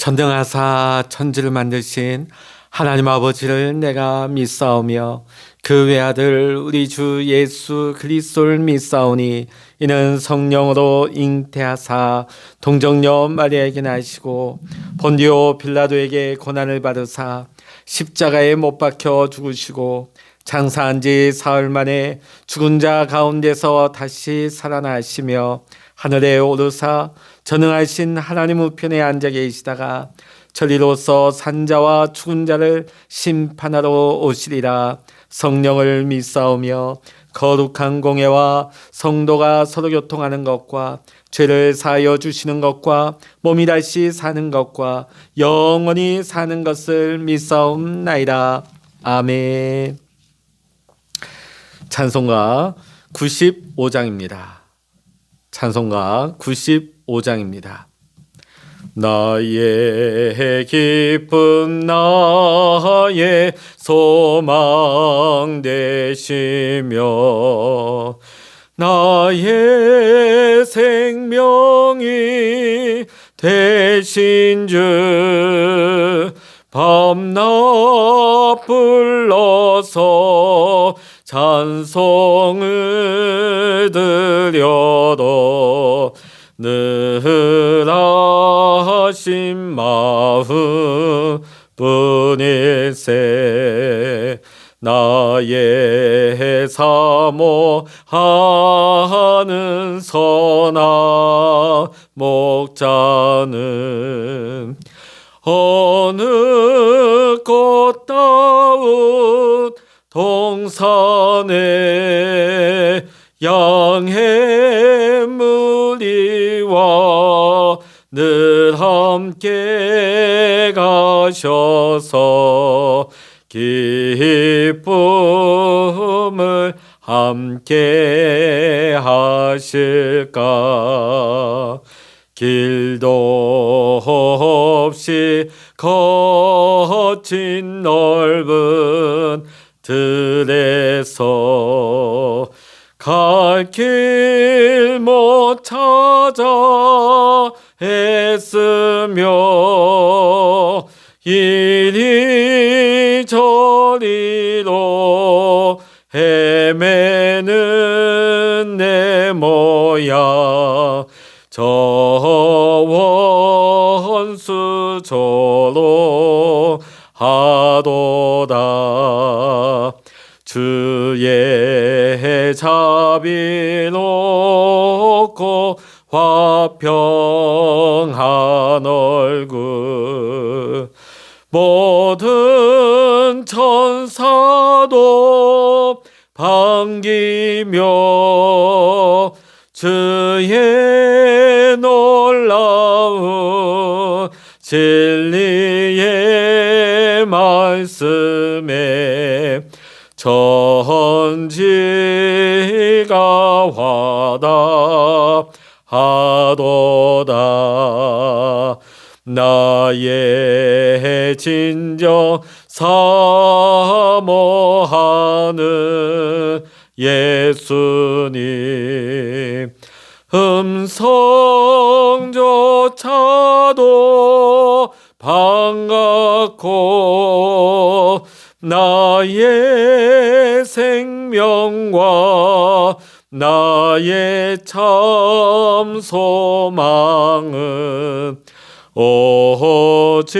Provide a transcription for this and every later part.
전능하사 천지를 만드신 하나님 아버지를 내가 믿사오며 그 외아들 우리 주 예수 그리스도를 믿사오니 이는 성령으로 잉태하사 동정녀 마리아에게 나시고 본디오 빌라도에게 고난을 받으사 십자가에 못 박혀 죽으시고 장사한 지 사흘 만에 죽은 자 가운데서 다시 살아나시며 하늘에 오르사 전능하신 하나님 우편에 앉아 계시다가 저리로서 산자와 죽은 자를 심판하러 오시리라. 성령을 믿사오며 거룩한 공예와 성도가 서로 교통하는 것과 죄를 사하여 주시는 것과 몸이 다시 사는 것과 영원히 사는 것을 믿사옵나이다. 아멘. 찬송가 95장입니다. 찬송가 95장입니다. 나의 기쁨 나의 소망 되시며 나의 생명이 되신 주 밤낮 불러서 찬송을 드려도 늘 하신 마음 뿐일세. 나의 사모하는 선한 목자는 어느 꽃다운 동산에 양의 무리와 늘 함께 가셔서 기쁨을 함께 하실까. 길도 없이 거친 넓은 들에서 갈 길 못 찾아 애쓰며 이리저리로 헤매는 내 모양 저 원수 조롱하도다. 주의 자비롭고 화평한 얼굴 모든 천사도 반기며 주의 놀라운 진리의 말씀에 천지가 화답하도다. 나의 진정 사모하는 예수님 음성조차도 반갑고 나의 생명과 나의 참 소망은 오직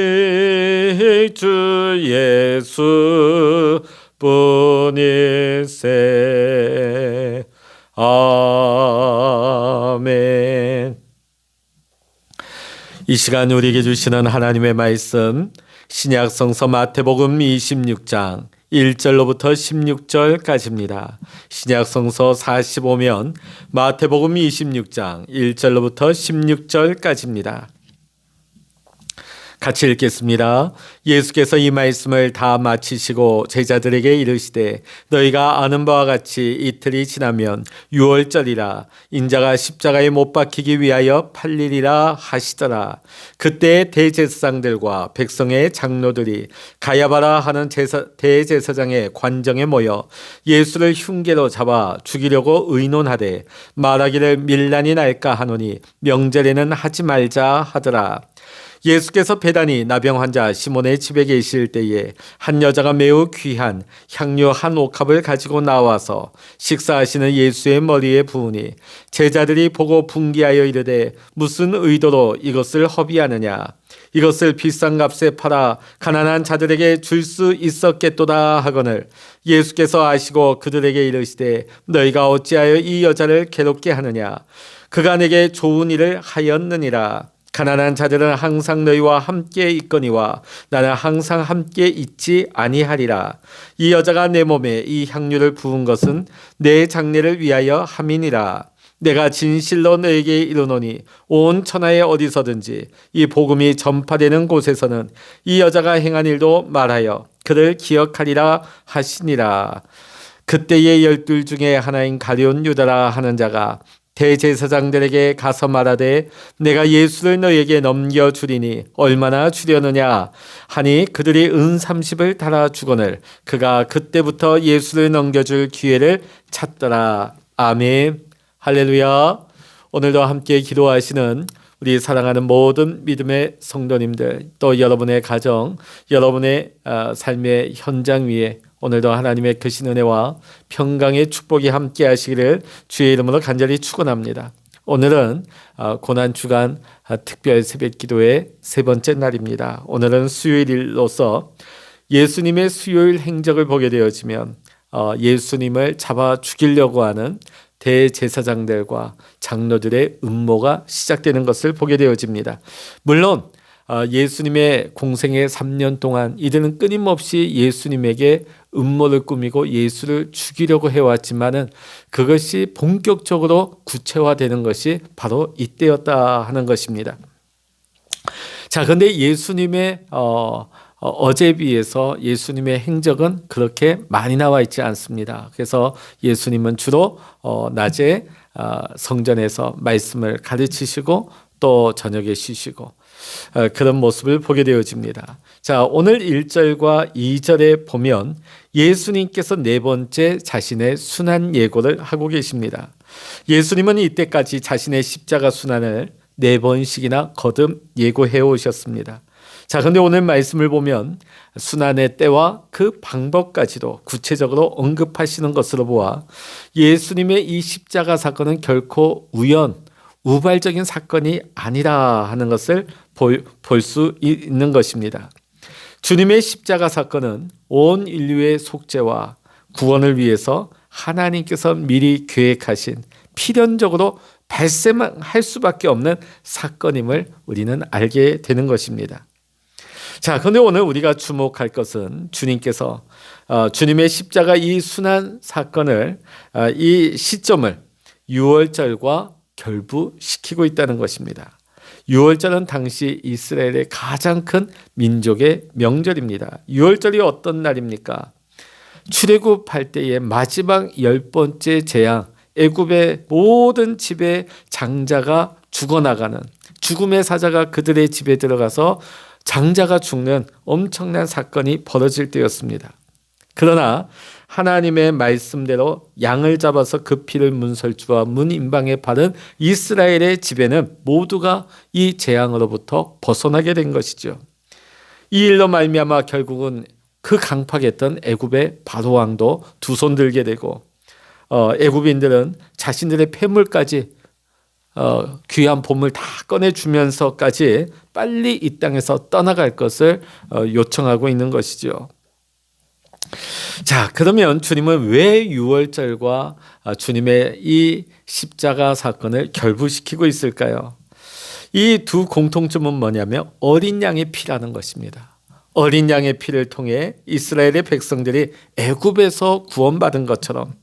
주 예수 뿐일세. 아멘. 이 시간 우리에게 주시는 하나님의 말씀 신약성서 마태복음 26장 1절로부터 16절까지입니다. 신약성서 45면 마태복음 26장 1절로부터 16절까지입니다. 같이 읽겠습니다. 예수께서 이 말씀을 다 마치시고 제자들에게 이르시되 너희가 아는 바와 같이 이틀이 지나면 유월절이라 인자가 십자가에 못 박히기 위하여 팔리리라 하시더라. 그때 대제사장들과 백성의 장로들이 가야바라 하는 대제사장의 관정에 모여 예수를 흉계로 잡아 죽이려고 의논하되 말하기를 밀란이 날까 하노니 명절에는 하지 말자 하더라. 예수께서 배단이 나병 환자 시몬의 집에 계실 때에 한 여자가 매우 귀한 향료 한 옥합을 가지고 나와서 식사하시는 예수의 머리에 부으니 제자들이 보고 분기하여 이르되 무슨 의도로 이것을 허비하느냐. 이것을 비싼 값에 팔아 가난한 자들에게 줄 수 있었겠도다 하거늘 예수께서 아시고 그들에게 이르시되 너희가 어찌하여 이 여자를 괴롭게 하느냐. 그가 내게 좋은 일을 하였느니라. 가난한 자들은 항상 너희와 함께 있거니와 나는 항상 함께 있지 아니하리라. 이 여자가 내 몸에 이 향유를 부은 것은 내 장례를 위하여 함이니라. 내가 진실로 너에게 이르노니 온 천하에 어디서든지 이 복음이 전파되는 곳에서는 이 여자가 행한 일도 말하여 그를 기억하리라 하시니라. 그때의 12 중에 하나인 가룟 유다라 하는 자가 대제사장들에게 가서 말하되 내가 예수를 너에게 넘겨주리니 얼마나 주려느냐 하니 그들이 은 30을 달아 주거늘 그가 그때부터 예수를 넘겨줄 기회를 찾더라. 아멘. 할렐루야. 오늘도 함께 기도하시는 우리 사랑하는 모든 믿음의 성도님들, 또 여러분의 가정, 여러분의 삶의 현장 위에 오늘도 하나님의 크신 은혜와 평강의 축복이 함께 하시기를 주의 이름으로 간절히 축원합니다. 오늘은 고난주간 특별 새벽기도의 세 번째 날입니다. 오늘은 수요일로서 예수님의 수요일 행적을 보게 되어지면 예수님을 잡아 죽이려고 하는 대제사장들과 장로들의 음모가 시작되는 것을 보게 되어집니다. 물론 예수님의 공생의 3년 동안 이들은 끊임없이 예수님에게 음모를 꾸미고 예수를 죽이려고 해왔지만은 그것이 본격적으로 구체화되는 것이 바로 이때였다 하는 것입니다. 자, 그런데 예수님의 어제에 비해서 예수님의 행적은 그렇게 많이 나와 있지 않습니다. 그래서 예수님은 주로 낮에 성전에서 말씀을 가르치시고 또 저녁에 쉬시고 그런 모습을 보게 되어집니다. 자, 오늘 1절과 2절에 보면 예수님께서 네 번째 자신의 순환 예고를 하고 계십니다. 예수님은 이때까지 자신의 십자가 순환을 네 번씩이나 거듭 예고해 오셨습니다. 자, 그런데 오늘 말씀을 보면 순환의 때와 그 방법까지도 구체적으로 언급하시는 것으로 보아 예수님의 이 십자가 사건은 결코 우발적인 사건이 아니라 하는 것을 볼 수 있는 것입니다. 주님의 십자가 사건은 온 인류의 속죄와 구원을 위해서 하나님께서 미리 계획하신 필연적으로 발생할 수밖에 없는 사건임을 우리는 알게 되는 것입니다. 자, 그런데 오늘 우리가 주목할 것은 주님께서 주님의 십자가 이 순환 사건을 이 시점을 유월절과 결부시키고 있다는 것입니다. 유월절은 당시 이스라엘의 가장 큰 민족의 명절입니다. 유월절이 어떤 날입니까? 출애굽할 때의 마지막 10번째 재앙, 애굽의 모든 집의 장자가 죽어나가는 죽음의 사자가 그들의 집에 들어가서 장자가 죽는 엄청난 사건이 벌어질 때였습니다. 그러나 하나님의 말씀대로 양을 잡아서 그 피를 문설주와 문인방에 바른 이스라엘의 집에는 모두가 이 재앙으로부터 벗어나게 된 것이죠. 이 일로 말미암아 결국은 그 강팍했던 애굽의 바로 왕도 두 손 들게 되고 애굽인들은 자신들의 폐물까지 귀한 보물 다 꺼내주면서까지 빨리 이 땅에서 떠나갈 것을 요청하고 있는 것이죠. 자, 그러면 주님은 왜 유월절과 주님의 이 십자가 사건을 결부시키고 있을까요? 이 두 공통점은 뭐냐면 어린 양의 피라는 것입니다. 어린 양의 피를 통해 이스라엘의 백성들이 애굽에서 구원받은 것처럼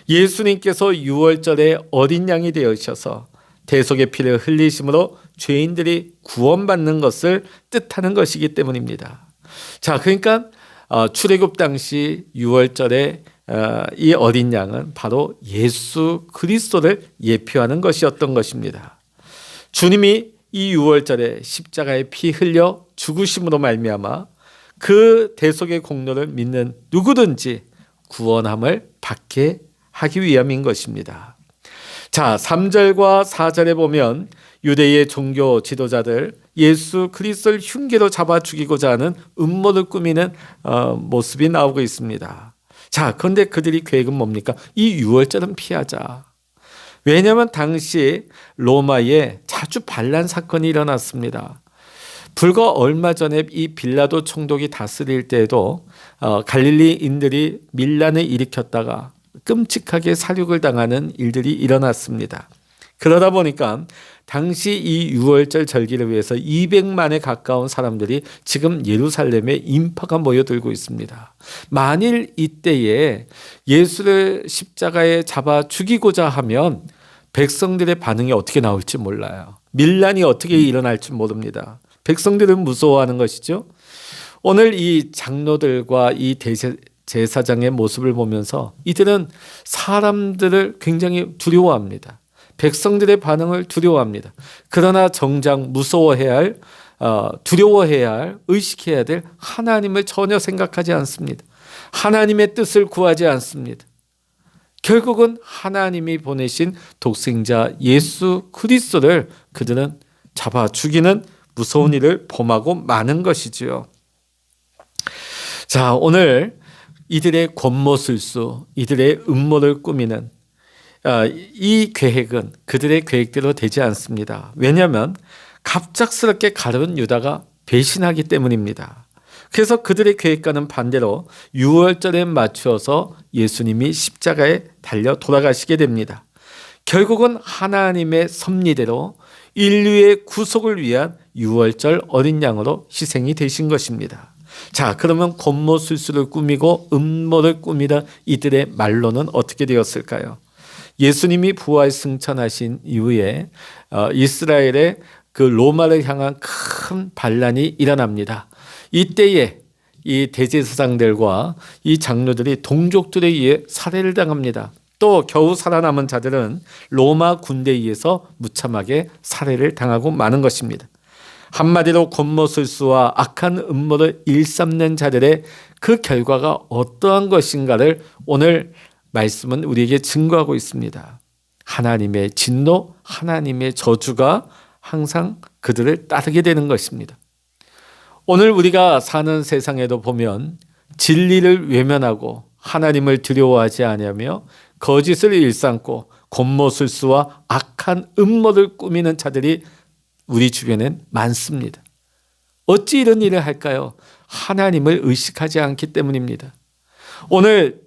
예수님께서 유월절에 어린 양이 되어주셔서 대속의 피를 흘리심으로 죄인들이 구원받는 것을 뜻하는 것이기 때문입니다. 자, 그러니까 출애굽 당시 유월절에 이 어린 양은 바로 예수 그리스도를 예표하는 것이었던 것입니다. 주님이 이 유월절에 십자가에 피 흘려 죽으심으로 말미암아 그 대속의 공로를 믿는 누구든지 구원함을 받게 하기 위함인 것입니다. 자, 3절과 4절에 보면 유대의 종교 지도자들 예수 그리스도를 흉계로 잡아 죽이고자 하는 음모를 꾸미는 모습이 나오고 있습니다. 자, 그런데 그들이 계획은 뭡니까? 이 유월절은 피하자. 왜냐하면 당시 로마에 자주 반란 사건이 일어났습니다. 불과 얼마 전에 이 빌라도 총독이 다스릴 때에도 갈릴리인들이 밀란을 일으켰다가 끔찍하게 살육을 당하는 일들이 일어났습니다. 그러다 보니까 당시 이 유월절 절기를 위해서 200만에 가까운 사람들이 지금 예루살렘에 인파가 모여들고 있습니다. 만일 이때에 예수를 십자가에 잡아 죽이고자 하면 백성들의 반응이 어떻게 나올지 몰라요. 밀란이 어떻게 일어날지 모릅니다. 백성들은 무서워하는 것이죠. 오늘 이 장로들과 이 제사장의 모습을 보면서 이들은 사람들을 굉장히 두려워합니다. 백성들의 반응을 두려워합니다. 그러나 정작 두려워해야 할, 의식해야 될 하나님을 전혀 생각하지 않습니다. 하나님의 뜻을 구하지 않습니다. 결국은 하나님이 보내신 독생자 예수 그리스도를 그들은 잡아 죽이는 무서운 일을 범하고 마는 것이지요. 자, 오늘 이들의 권모술수, 이들의 음모를 꾸미는 이 계획은 그들의 계획대로 되지 않습니다. 왜냐하면 갑작스럽게 가룟 유다가 배신하기 때문입니다. 그래서 그들의 계획과는 반대로 유월절에 맞추어서 예수님이 십자가에 달려 돌아가시게 됩니다. 결국은 하나님의 섭리대로 인류의 구속을 위한 유월절 어린 양으로 희생이 되신 것입니다. 자, 그러면 권모술수를 꾸미고 음모를 꾸미던 이들의 말로는 어떻게 되었을까요? 예수님이 부활 승천하신 이후에 이스라엘의 그 로마를 향한 큰 반란이 일어납니다. 이때에 이 대제사장들과 이 장로들이 동족들에 의해 살해를 당합니다. 또 겨우 살아남은 자들은 로마 군대에 의해서 무참하게 살해를 당하고 마는 것입니다. 한마디로 권모술수와 악한 음모를 일삼는 자들의 그 결과가 어떠한 것인가를 오늘 말씀은 우리에게 증거하고 있습니다. 하나님의 진노, 하나님의 저주가 항상 그들을 따르게 되는 것입니다. 오늘 우리가 사는 세상에도 보면 진리를 외면하고 하나님을 두려워하지 아니하며 거짓을 일삼고 권모술수와 악한 음모를 꾸미는 자들이 우리 주변엔 많습니다. 어찌 이런 일을 할까요? 하나님을 의식하지 않기 때문입니다. 오늘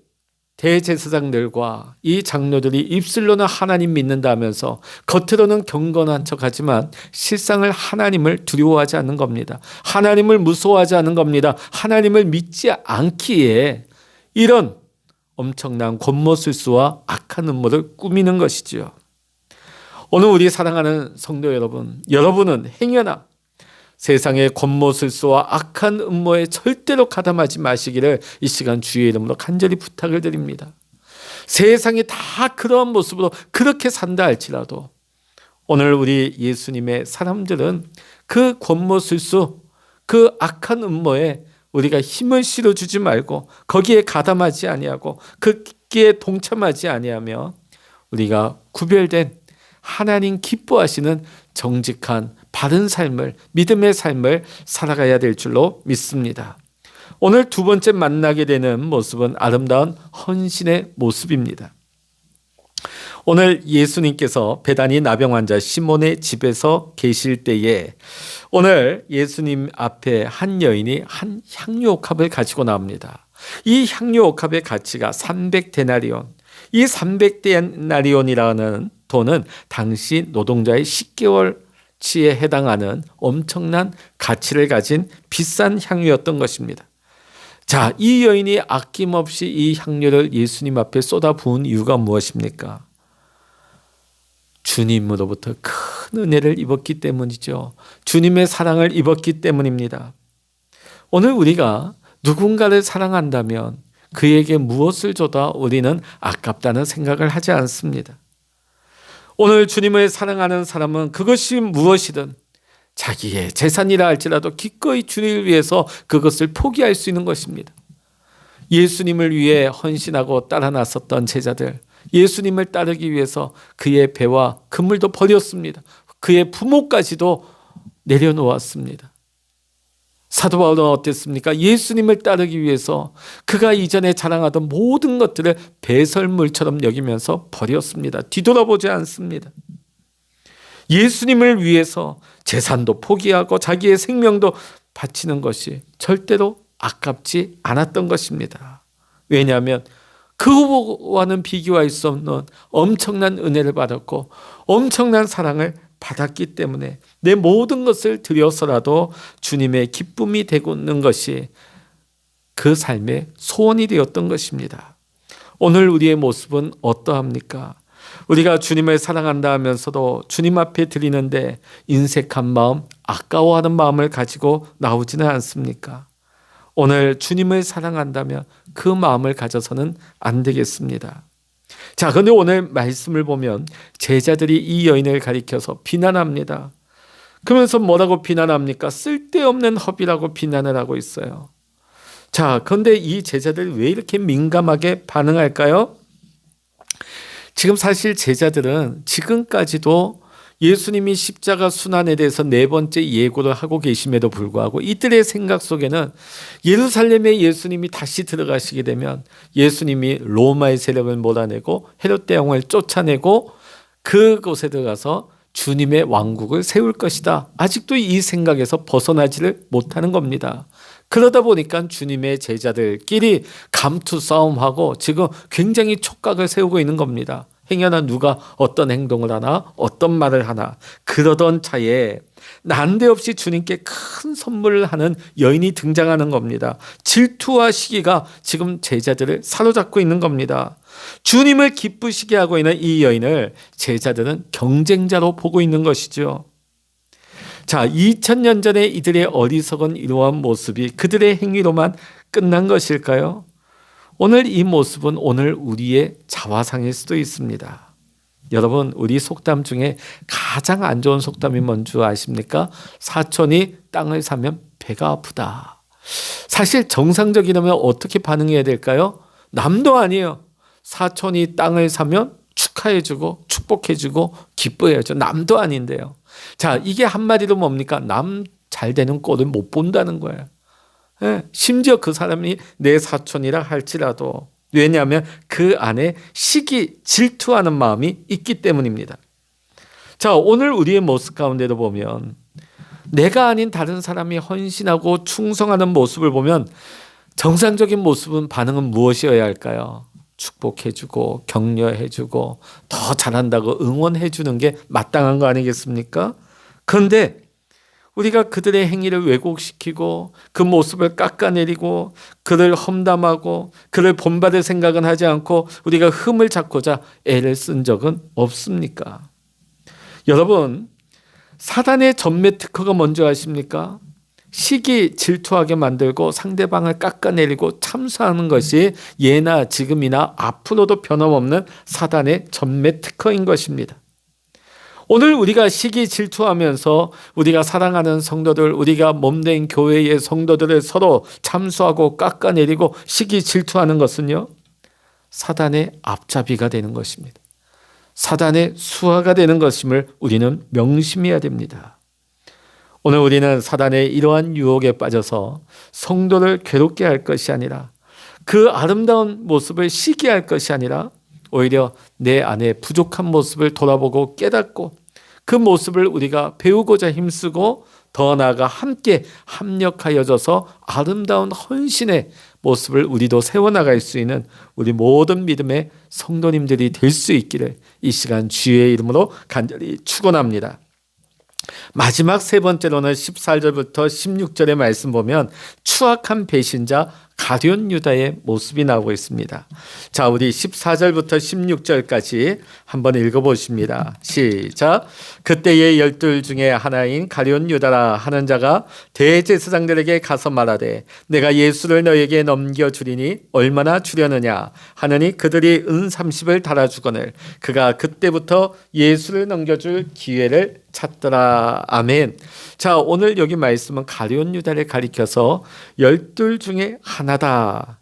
대제사장들과 이 장로들이 입술로는 하나님 믿는다면서 겉으로는 경건한 척하지만 실상을 하나님을 두려워하지 않는 겁니다. 하나님을 무서워하지 않는 겁니다. 하나님을 믿지 않기에 이런 엄청난 권모술수와 악한 음모를 꾸미는 것이지요. 오늘 우리 사랑하는 성도 여러분, 여러분은 행여나 세상의 권모술수와 악한 음모에 절대로 가담하지 마시기를 이 시간 주의 이름으로 간절히 부탁을 드립니다. 세상이 다 그런 모습으로 그렇게 산다 할지라도 오늘 우리 예수님의 사람들은 그 권모술수, 그 악한 음모에 우리가 힘을 실어주지 말고 거기에 가담하지 아니하고 거기에 동참하지 아니하며 우리가 구별된 하나님 기뻐하시는 정직한 바른 삶을, 믿음의 삶을 살아가야 될 줄로 믿습니다. 오늘 두 번째 만나게 되는 모습은 아름다운 헌신의 모습입니다. 오늘 예수님께서 베다니 나병 환자 시몬의 집에서 계실 때에 오늘 예수님 앞에 한 여인이 한 향유 옥합을 가지고 나옵니다. 이 향유 옥합의 가치가 300데나리온. 이 300데나리온이라는 돈은 당시 노동자의 10개월치에 해당하는 엄청난 가치를 가진 비싼 향유였던 것입니다. 자, 이 여인이 아낌없이 이 향유를 예수님 앞에 쏟아 부은 이유가 무엇입니까? 주님으로부터 큰 은혜를 입었기 때문이죠. 주님의 사랑을 입었기 때문입니다. 오늘 우리가 누군가를 사랑한다면 그에게 무엇을 줘도 우리는 아깝다는 생각을 하지 않습니다. 오늘 주님을 사랑하는 사람은 그것이 무엇이든 자기의 재산이라 할지라도 기꺼이 주님을 위해서 그것을 포기할 수 있는 것입니다. 예수님을 위해 헌신하고 따라 나섰던 제자들, 예수님을 따르기 위해서 그의 배와 그물도 버렸습니다. 그의 부모까지도 내려놓았습니다. 사도 바울은 어땠습니까? 예수님을 따르기 위해서 그가 이전에 자랑하던 모든 것들을 배설물처럼 여기면서 버렸습니다. 뒤돌아보지 않습니다. 예수님을 위해서 재산도 포기하고 자기의 생명도 바치는 것이 절대로 아깝지 않았던 것입니다. 왜냐하면 그와는 비교할 수 없는 엄청난 은혜를 받았고 엄청난 사랑을 받았기 때문에 내 모든 것을 들여서라도 주님의 기쁨이 되고 있는 것이 그 삶의 소원이 되었던 것입니다. 오늘 우리의 모습은 어떠합니까? 우리가 주님을 사랑한다 하면서도 주님 앞에 드리는데 인색한 마음, 아까워하는 마음을 가지고 나오지는 않습니까? 오늘 주님을 사랑한다면 그 마음을 가져서는 안 되겠습니다. 자, 그런데 오늘 말씀을 보면 제자들이 이 여인을 가리켜서 비난합니다. 그러면서 뭐라고 비난합니까? 쓸데없는 허비라고 비난을 하고 있어요. 자, 그런데 이 제자들이 왜 이렇게 민감하게 반응할까요? 지금 사실 제자들은 지금까지도 예수님이 십자가 순환에 대해서 4번째 예고를 하고 계심에도 불구하고 이들의 생각 속에는 예루살렘에 예수님이 다시 들어가시게 되면 예수님이 로마의 세력을 몰아내고 헤롯 대왕을 쫓아내고 그곳에 들어가서 주님의 왕국을 세울 것이다. 아직도 이 생각에서 벗어나지를 못하는 겁니다. 그러다 보니까 주님의 제자들끼리 감투 싸움하고 지금 굉장히 촉각을 세우고 있는 겁니다. 행여나 누가 어떤 행동을 하나 어떤 말을 하나. 그러던 차에 난데없이 주님께 큰 선물을 하는 여인이 등장하는 겁니다. 질투와 시기가 지금 제자들을 사로잡고 있는 겁니다. 주님을 기쁘시게 하고 있는 이 여인을 제자들은 경쟁자로 보고 있는 것이죠. 자, 2000년 전에 이들의 어리석은 이러한 모습이 그들의 행위로만 끝난 것일까요? 오늘 이 모습은 오늘 우리의 자화상일 수도 있습니다. 여러분, 우리 속담 중에 가장 안 좋은 속담이 뭔지 아십니까? 사촌이 땅을 사면 배가 아프다. 사실 정상적이라면 어떻게 반응해야 될까요? 남도 아니에요. 사촌이 땅을 사면 축하해주고 축복해주고 기뻐해야죠. 남도 아닌데요. 자, 이게 한마디로 뭡니까? 남 잘 되는 꼴을 못 본다는 거예요. 심지어 그 사람이 내 사촌이라 할지라도, 왜냐하면 그 안에 시기, 질투하는 마음이 있기 때문입니다. 자, 오늘 우리의 모습 가운데도 보면 내가 아닌 다른 사람이 헌신하고 충성하는 모습을 보면 정상적인 모습은 반응은 무엇이어야 할까요? 축복해주고 격려해주고 더 잘한다고 응원해주는 게 마땅한 거 아니겠습니까? 그런데 우리가 그들의 행위를 왜곡시키고 그 모습을 깎아내리고 그를 험담하고 그를 본받을 생각은 하지 않고 우리가 흠을 잡고자 애를 쓴 적은 없습니까? 여러분, 사단의 전매 특허가 뭔지 아십니까? 시기, 질투하게 만들고 상대방을 깎아내리고 참수하는 것이 예나 지금이나 앞으로도 변함없는 사단의 전매 특허인 것입니다. 오늘 우리가 시기 질투하면서 우리가 사랑하는 성도들, 우리가 몸된 교회의 성도들을 서로 참수하고 깎아내리고 시기 질투하는 것은요, 사단의 앞잡이가 되는 것입니다. 사단의 수하가 되는 것임을 우리는 명심해야 됩니다. 오늘 우리는 사단의 이러한 유혹에 빠져서 성도를 괴롭게 할 것이 아니라 그 아름다운 모습을 시기할 것이 아니라 오히려 내 안에 부족한 모습을 돌아보고 깨닫고 그 모습을 우리가 배우고자 힘쓰고 더 나아가 함께 합력하여져서 아름다운 헌신의 모습을 우리도 세워나갈 수 있는 우리 모든 믿음의 성도님들이 될 수 있기를 이 시간 주의 이름으로 간절히 축원합니다. 마지막 세 번째로는 14절부터 16절의 말씀 보면 추악한 배신자 가룟 유다의 모습이 나오고 있습니다. 자, 우리 14절부터 16절까지 한번 읽어보십니다. 시작. 그때의 12 중에 하나인 가룟 유다라 하는 자가 대제사장들에게 가서 말하되 내가 예수를 너에게 넘겨주리니 얼마나 주려느냐 하느니 그들이 은 30을 달아주거늘 그가 그때부터 예수를 넘겨줄 기회를 찾더라. 아멘. 자, 오늘 여기 말씀은 가룟 유다를 가리켜서 12 중에 하나다.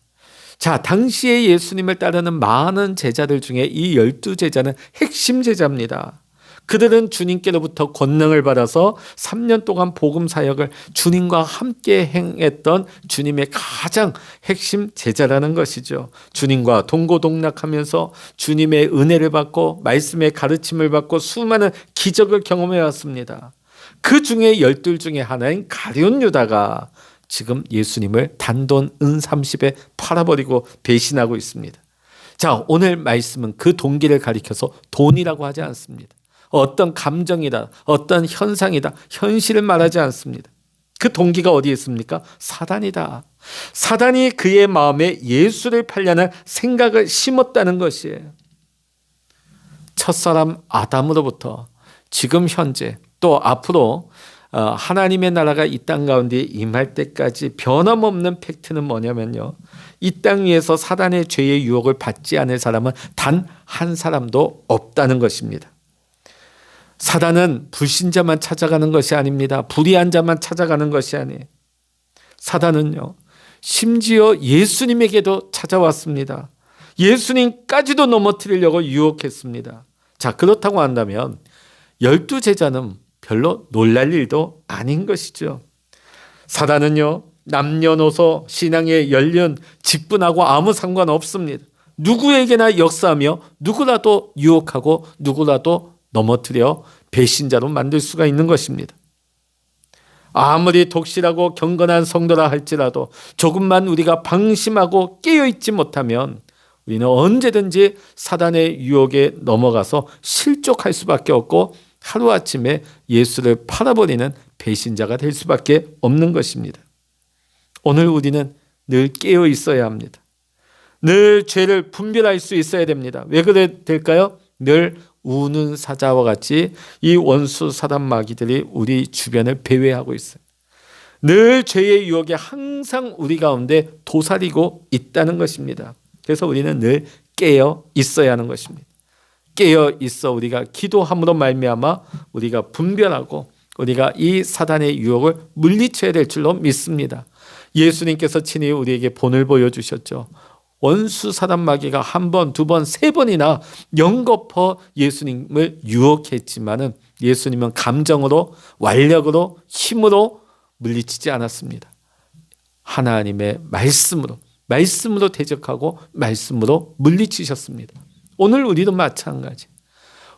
자, 당시에 예수님을 따르는 많은 제자들 중에 이 12 제자는 핵심 제자입니다. 그들은 주님께로부터 권능을 받아서 3년 동안 복음 사역을 주님과 함께 행했던 주님의 가장 핵심 제자라는 것이죠. 주님과 동고동락하면서 주님의 은혜를 받고 말씀의 가르침을 받고 수많은 기적을 경험해 왔습니다. 그 중에 12 중에 하나인 가룟 유다가 지금 예수님을 단돈 은 30에 팔아버리고 배신하고 있습니다. 자, 오늘 말씀은 그 동기를 가리켜서 돈이라고 하지 않습니다. 어떤 감정이다, 어떤 현상이다, 현실을 말하지 않습니다. 그 동기가 어디에 있습니까? 사단이다. 사단이 그의 마음에 예수를 팔려는 생각을 심었다는 것이에요. 첫사람 아담으로부터 지금 현재 또 앞으로 하나님의 나라가 이 땅 가운데 임할 때까지 변함없는 팩트는 뭐냐면요, 이 땅 위에서 사단의 죄의 유혹을 받지 않을 사람은 단 한 사람도 없다는 것입니다. 사단은 불신자만 찾아가는 것이 아닙니다. 불의한 자만 찾아가는 것이 아니에요. 사단은요, 심지어 예수님에게도 찾아왔습니다. 예수님까지도 넘어뜨리려고 유혹했습니다. 자, 그렇다고 한다면 12 제자는 별로 놀랄 일도 아닌 것이죠. 사단은요, 남녀노소 신앙의 연륜, 직분하고 아무 상관없습니다. 누구에게나 역사하며 누구라도 유혹하고 누구라도 넘어뜨려 배신자로 만들 수가 있는 것입니다. 아무리 독실하고 경건한 성도라 할지라도 조금만 우리가 방심하고 깨어있지 못하면 우리는 언제든지 사단의 유혹에 넘어가서 실족할 수밖에 없고 하루아침에 예수를 팔아버리는 배신자가 될 수밖에 없는 것입니다. 오늘 우리는 늘 깨어 있어야 합니다. 늘 죄를 분별할 수 있어야 됩니다. 왜 그래야 될까요? 늘 우는 사자와 같이 이 원수 사단 마귀들이 우리 주변을 배회하고 있어요. 늘 죄의 유혹에 항상 우리 가운데 도사리고 있다는 것입니다. 그래서 우리는 늘 깨어 있어야 하는 것입니다. 깨어 있어 우리가 기도함으로 말미암아 우리가 분별하고 우리가 이 사단의 유혹을 물리쳐야 될 줄로 믿습니다. 예수님께서 친히 우리에게 본을 보여주셨죠. 원수 사단 마귀가 한 번, 두 번, 세 번이나 연거푸 예수님을 유혹했지만은 예수님은 감정으로, 완력으로, 힘으로 물리치지 않았습니다. 하나님의 말씀으로 대적하고 말씀으로 물리치셨습니다. 오늘 우리도 마찬가지.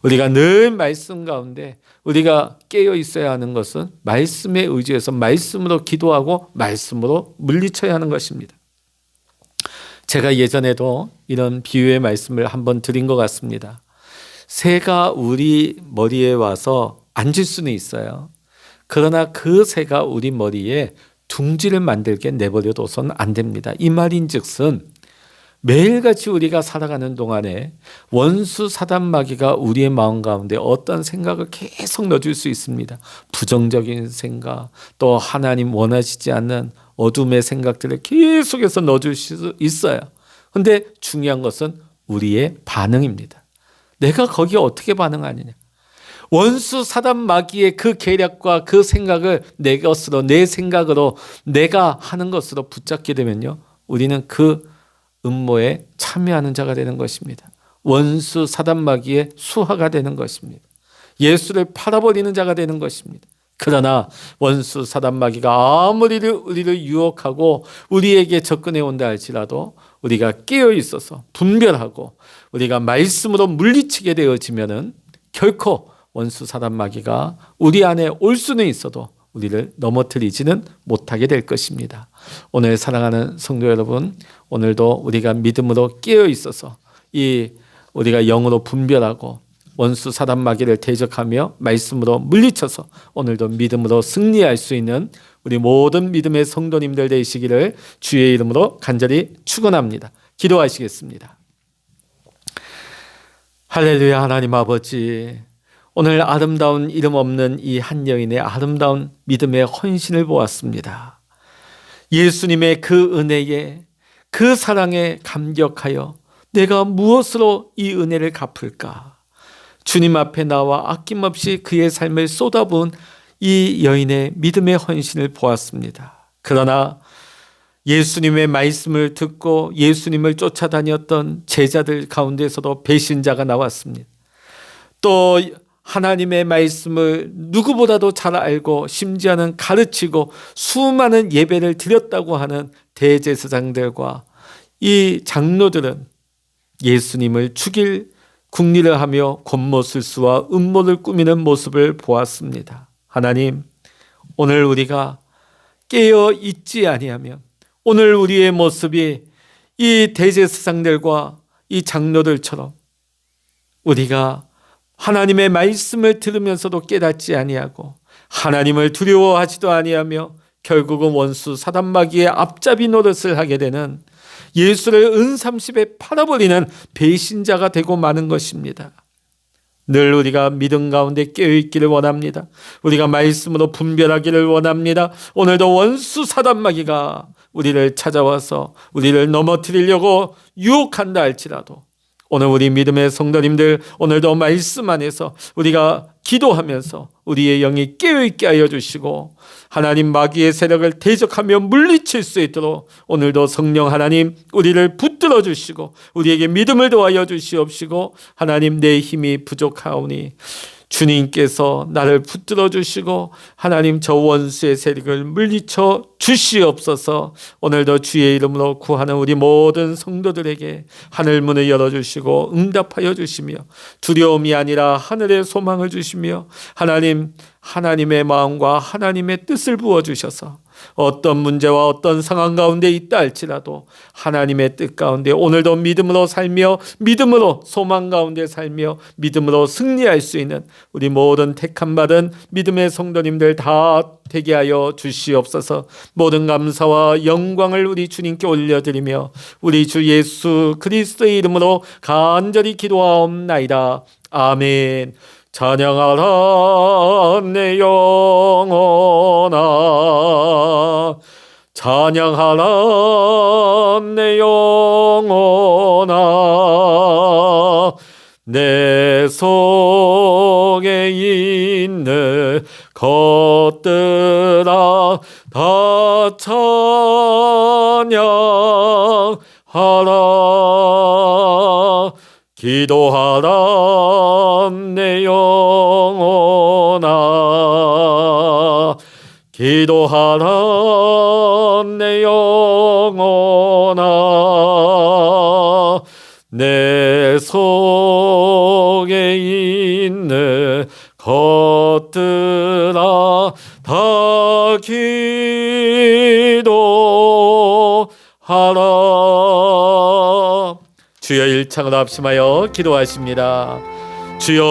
우리가 늘 말씀 가운데 우리가 깨어 있어야 하는 것은 말씀에 의지해서 말씀으로 기도하고 말씀으로 물리쳐야 하는 것입니다. 제가 예전에도 이런 비유의 말씀을 한번 드린 것 같습니다. 새가 우리 머리에 와서 앉을 수는 있어요. 그러나 그 새가 우리 머리에 둥지를 만들게 내버려둬서는 안 됩니다. 이 말인즉슨 매일같이 우리가 살아가는 동안에 원수 사단 마귀가 우리의 마음 가운데 어떤 생각을 계속 넣어줄 수 있습니다. 부정적인 생각, 또 하나님 원하시지 않는 어둠의 생각들을 계속해서 넣어줄 수 있어요. 그런데 중요한 것은 우리의 반응입니다. 내가 거기에 어떻게 반응하느냐. 원수 사단 마귀의 그 계략과 그 생각을 내 것으로, 내 생각으로, 내가 하는 것으로 붙잡게 되면요, 우리는 그 음모에 참여하는 자가 되는 것입니다. 원수 사단 마귀의 수하가 되는 것입니다. 예수를 팔아버리는 자가 되는 것입니다. 그러나 원수 사단 마귀가 아무리 우리를 유혹하고 우리에게 접근해 온다 할지라도 우리가 깨어 있어서 분별하고 우리가 말씀으로 물리치게 되어지면은 결코 원수 사단 마귀가 우리 안에 올 수는 있어도 우리를 넘어뜨리지는 못하게 될 것입니다. 오늘 사랑하는 성도 여러분, 오늘도 우리가 믿음으로 깨어 있어서 이 우리가 영으로 분별하고 원수 사단 마귀를 대적하며 말씀으로 물리쳐서 오늘도 믿음으로 승리할 수 있는 우리 모든 믿음의 성도님들 되시기를 주의 이름으로 간절히 축원합니다. 기도하시겠습니다. 할렐루야. 하나님 아버지, 오늘 아름다운 이름 없는 이 한 여인의 아름다운 믿음의 헌신을 보았습니다. 예수님의 그 은혜에, 그 사랑에 감격하여 내가 무엇으로 이 은혜를 갚을까? 주님 앞에 나와 아낌없이 그의 삶을 쏟아부은 이 여인의 믿음의 헌신을 보았습니다. 그러나 예수님의 말씀을 듣고 예수님을 쫓아다녔던 제자들 가운데서도 배신자가 나왔습니다. 또 하나님의 말씀을 누구보다도 잘 알고 심지어는 가르치고 수많은 예배를 드렸다고 하는 대제사장들과 이 장로들은 예수님을 죽일 궁리를 하며 권모술수와 음모를 꾸미는 모습을 보았습니다. 하나님, 오늘 우리가 깨어 있지 아니하면 오늘 우리의 모습이 이 대제사장들과 이 장로들처럼 우리가 하나님의 말씀을 들으면서도 깨닫지 아니하고 하나님을 두려워하지도 아니하며 결국은 원수 사단마귀의 앞잡이 노릇을 하게 되는 예수를 은삼십에 팔아버리는 배신자가 되고 마는 것입니다. 늘 우리가 믿음 가운데 깨어있기를 원합니다. 우리가 말씀으로 분별하기를 원합니다. 오늘도 원수 사단마귀가 우리를 찾아와서 우리를 넘어뜨리려고 유혹한다 할지라도 오늘 우리 믿음의 성도님들, 오늘도 말씀 안에서 우리가 기도하면서 우리의 영이 깨어있게 하여 주시고 하나님 마귀의 세력을 대적하며 물리칠 수 있도록 오늘도 성령 하나님 우리를 붙들어 주시고 우리에게 믿음을 더하여 주시옵시고 하나님 내 힘이 부족하오니 주님께서 나를 붙들어 주시고 하나님 저 원수의 세력을 물리쳐 주시옵소서. 오늘도 주의 이름으로 구하는 우리 모든 성도들에게 하늘 문을 열어주시고 응답하여 주시며 두려움이 아니라 하늘의 소망을 주시며 하나님의 마음과 하나님의 뜻을 부어주셔서 어떤 문제와 어떤 상황 가운데 있다 할지라도 하나님의 뜻 가운데 오늘도 믿음으로 살며 믿음으로 소망 가운데 살며 믿음으로 승리할 수 있는 우리 모든 택함받은 믿음의 성도님들 다 되게 하여 주시옵소서. 모든 감사와 영광을 우리 주님께 올려드리며 우리 주 예수 그리스도의 이름으로 간절히 기도하옵나이다. 아멘. 찬양하라 내 영혼아, 찬양하라 내 영혼아, 내 속에 있는 것들아 다 찬양하라. 기도하라 내 영혼아, 기도하라 내 영혼아, 내 속에 있는 것들아 다 기도하라. 주여 일창을 합심하여 기도하십니다. 주여